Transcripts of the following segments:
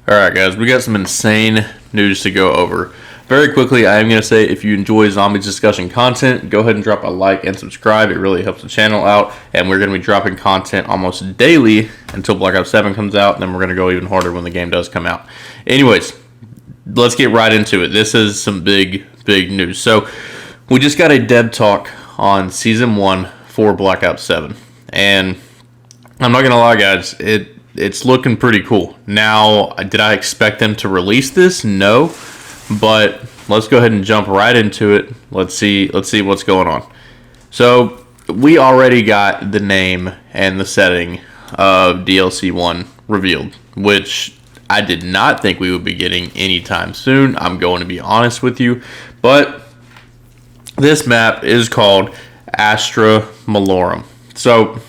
Alright guys, we got some insane news to go over. Very quickly, I am going to say if you enjoy Zombies discussion content, go ahead and drop a like and subscribe. It really helps the channel out, and we're going to be dropping content almost daily until Black Ops 7 comes out, and then we're going to go even harder when the game does come out. Anyways, let's get right into it. This is some big news. So, we just got a dev talk on Season 1 for Black Ops 7, and I'm not going to lie guys, it's looking pretty cool. Now, did I expect them to release this? No. But let's go ahead and jump right into it. Let's see what's going on. So, we already got the name and the setting of DLC 1 revealed, which I did not think we would be getting anytime soon. I'm going to be honest with you. But this map is called Astra Malorum. So,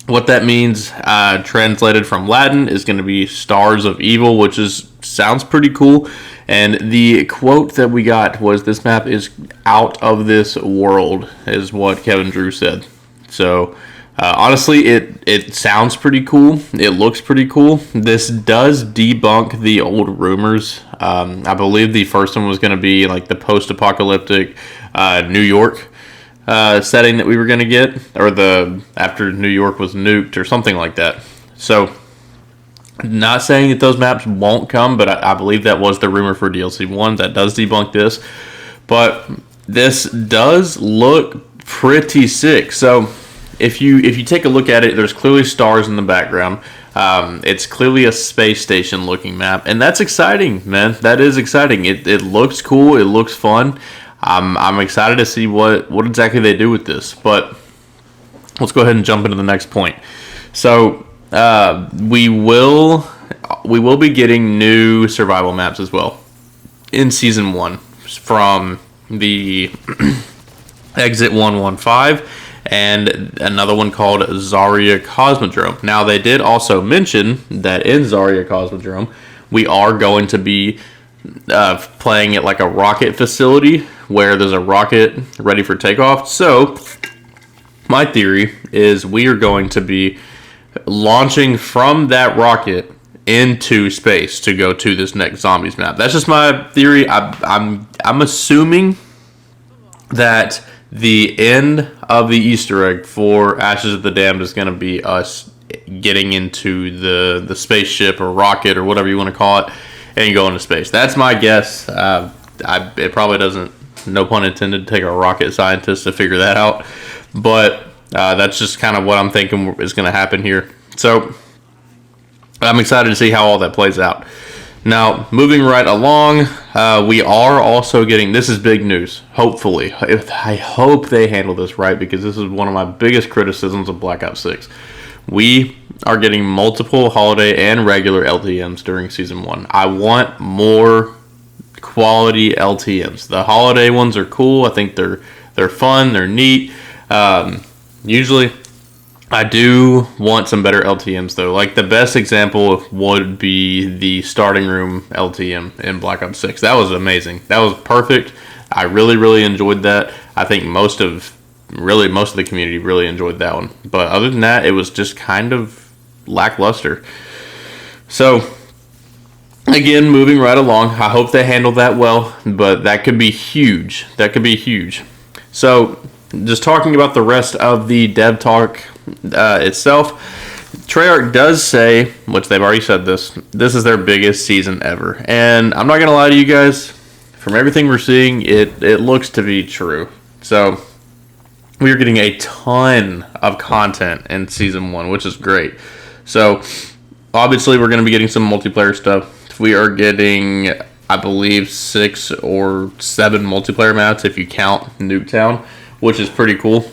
what that means, translated from Latin, is going to be Stars of Evil, which sounds pretty cool. And the quote that we got was, "This map is out of this world," is what Kevin Drew said. So, honestly, it sounds pretty cool. It looks pretty cool. This does debunk the old rumors. I believe the first one was going to be like the post-apocalyptic New York setting that we were going to get, or the after New York was nuked or something like that. So, not saying that those maps won't come, but I believe that was the rumor for DLC 1. That does debunk this, but this does look pretty sick. So, if you take a look at it, there's clearly stars in the background. It's clearly a space station looking map, and that's exciting, man. That is exciting. It looks cool. It looks fun. I'm excited to see what exactly they do with this, but let's go ahead and jump into the next point. So, we will be getting new survival maps as well in Season 1 from the Exit 115 and another one called Zarya Cosmodrome. Now, they did also mention that in Zarya Cosmodrome, we are going to be playing at like a rocket facility where there's a rocket ready for takeoff. So, my theory is we are going to be launching from that rocket into space to go to this next Zombies map. That's just my theory. I'm assuming that the end of the Easter egg for Ashes of the Damned is going to be us getting into the spaceship or rocket or whatever you want to call it and go into space. That's my guess. It probably doesn't, no pun intended, take a rocket scientist to figure that out. But that's just kind of what I'm thinking is going to happen here. So, I'm excited to see how all that plays out. Now, moving right along, we are also getting, this is big news, hopefully. I hope they handle this right, because this is one of my biggest criticisms of Black Ops 6. We are getting multiple holiday and regular LTMs during Season 1. I want more quality LTMs. The holiday ones are cool. I think they're fun, they're neat. Usually, I do want some better LTMs though. Like, the best example would be the starting room LTM in Black Ops 6. That was amazing. That was perfect. I really enjoyed that. I think most of the community really enjoyed that one. But other than that, it was just kind of lackluster. So, again, moving right along, I hope they handle that well, but that could be huge. So, just talking about the rest of the dev talk itself, Treyarch does say, which they've already said this is their biggest season ever. And I'm not going to lie to you guys, from everything we're seeing, it looks to be true. So, we are getting a ton of content in Season 1, which is great. So, obviously, we're going to be getting some multiplayer stuff. We are getting, I believe, 6 or 7 multiplayer maps if you count Nuketown, which is pretty cool.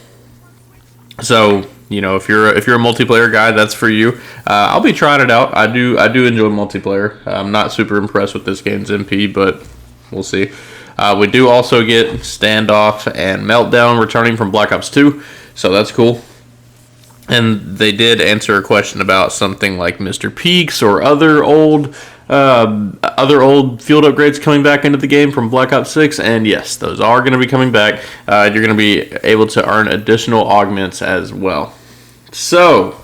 So, you know, if you're a multiplayer guy, that's for you. I'll be trying it out. I do enjoy multiplayer. I'm not super impressed with this game's MP, but we'll see. We do also get Standoff and Meltdown returning from Black Ops 2, so that's cool. And they did answer a question about something like Mr. Peaks or other old field upgrades coming back into the game from Black Ops 6, and yes, those are going to be coming back. You're going to be able to earn additional augments as well. So,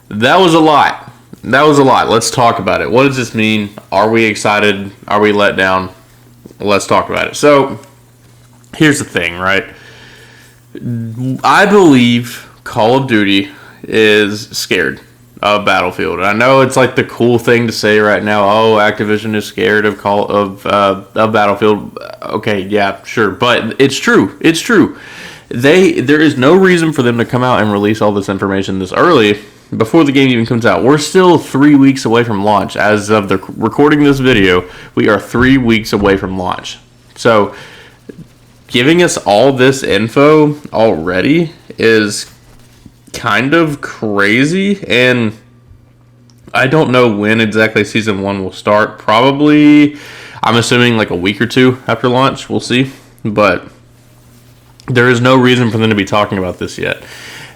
that was a lot. that was a lot. Let's talk about it. What does this mean? Are we excited? Are we let down? Let's talk about it. So, here's the thing, right? I believe Call of Duty is scared of Battlefield. I know it's like the cool thing to say right now. Oh, Activision is scared of Battlefield. Okay, yeah, sure, but it's true. It's true. There is no reason for them to come out and release all this information this early before the game even comes out. We're still 3 weeks away from launch. As of the recording this video, we are 3 weeks away from launch. So, giving us all this info already is kind of crazy, and I don't know when exactly Season 1 will start. Probably, I'm assuming like a week or two after launch. We'll see. But there is no reason for them to be talking about this yet.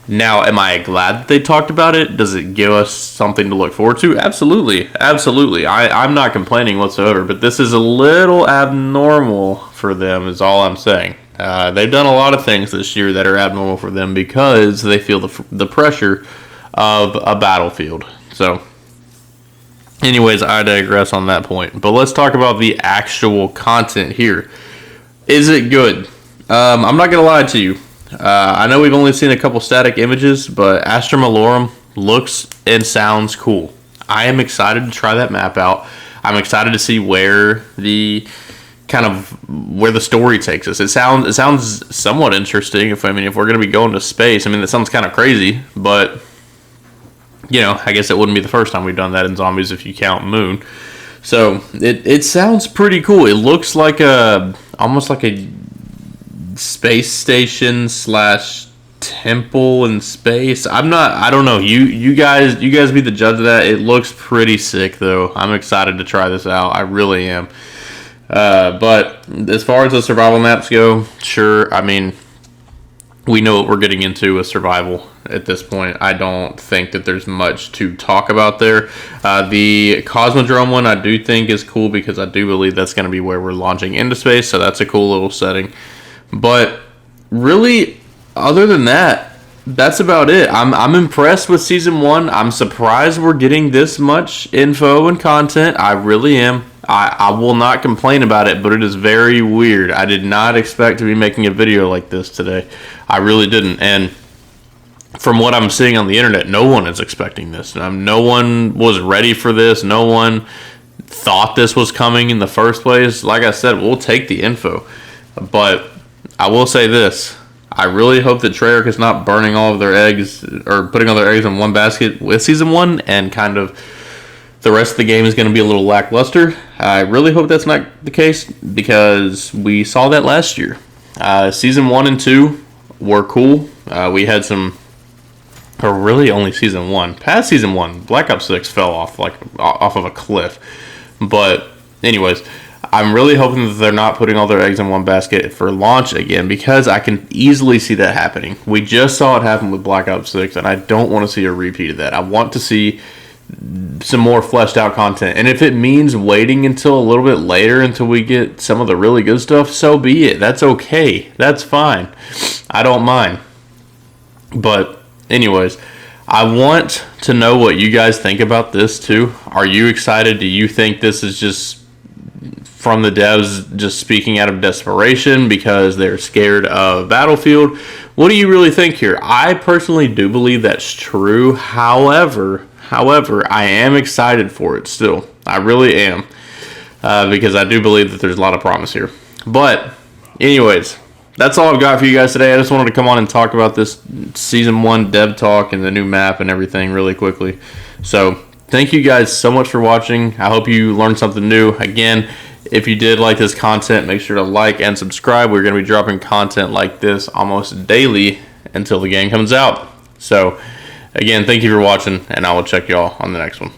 Now, am I glad that they talked about it? Does it give us something to look forward to? Absolutely. Absolutely. I'm not complaining whatsoever, but this is a little abnormal for them is all I'm saying. They've done a lot of things this year that are abnormal for them because they feel the pressure of a Battlefield. So, anyways, I digress on that point. But let's talk about the actual content here. Is it good? I'm not going to lie to you. I know we've only seen a couple static images, but Astra Malorum looks and sounds cool. I am excited to try that map out. I'm excited to see where the story takes us. It sounds somewhat interesting. If we're going to be going to space, that sounds kind of crazy, but I guess it wouldn't be the first time we've done that in Zombies if you count Moon. So it sounds pretty cool. It looks like almost like a space station / temple in space. I don't know. You guys be the judge of that. It looks pretty sick though. I'm excited to try this out. I really am. But as far as the survival maps go, sure. We know what we're getting into with survival at this point. I don't think that there's much to talk about there. The Cosmodrome one I do think is cool because I do believe that's going to be where we're launching into space. So that's a cool little setting. But really, other than that, that's about it. I'm impressed with Season 1. I'm surprised we're getting this much info and content. I really am. I will not complain about it, but it is very weird. I did not expect to be making a video like this today. I really didn't. And from what I'm seeing on the internet, no one is expecting this. No one was ready for this. No one thought this was coming in the first place. Like I said, we'll take the info. But I will say this. I really hope that Treyarch is not burning all of their eggs or putting all their eggs in one basket with Season 1 and kind of the rest of the game is going to be a little lackluster. I really hope that's not the case because we saw that last year. Season 1 and 2 were cool. We had some, or really only Season 1. Past Season 1, Black Ops 6 fell off of a cliff. But anyways, I'm really hoping that they're not putting all their eggs in one basket for launch again because I can easily see that happening. We just saw it happen with Black Ops 6, and I don't want to see a repeat of that. I want to see some more fleshed out content. And if it means waiting until a little bit later until we get some of the really good stuff, so be it. That's okay. That's fine. I don't mind. But anyways, I want to know what you guys think about this too. Are you excited? Do you think this is just from the devs just speaking out of desperation because they're scared of Battlefield? What do you really think here? I personally do believe that's true. However, I am excited for it still. I really am. Because I do believe that there's a lot of promise here. But, anyways, that's all I've got for you guys today. I just wanted to come on and talk about this Season 1 dev talk and the new map and everything really quickly. So, thank you guys so much for watching. I hope you learned something new. Again, if you did like this content, make sure to like and subscribe. We're going to be dropping content like this almost daily until the game comes out. So, again, thank you for watching, and I will check y'all on the next one.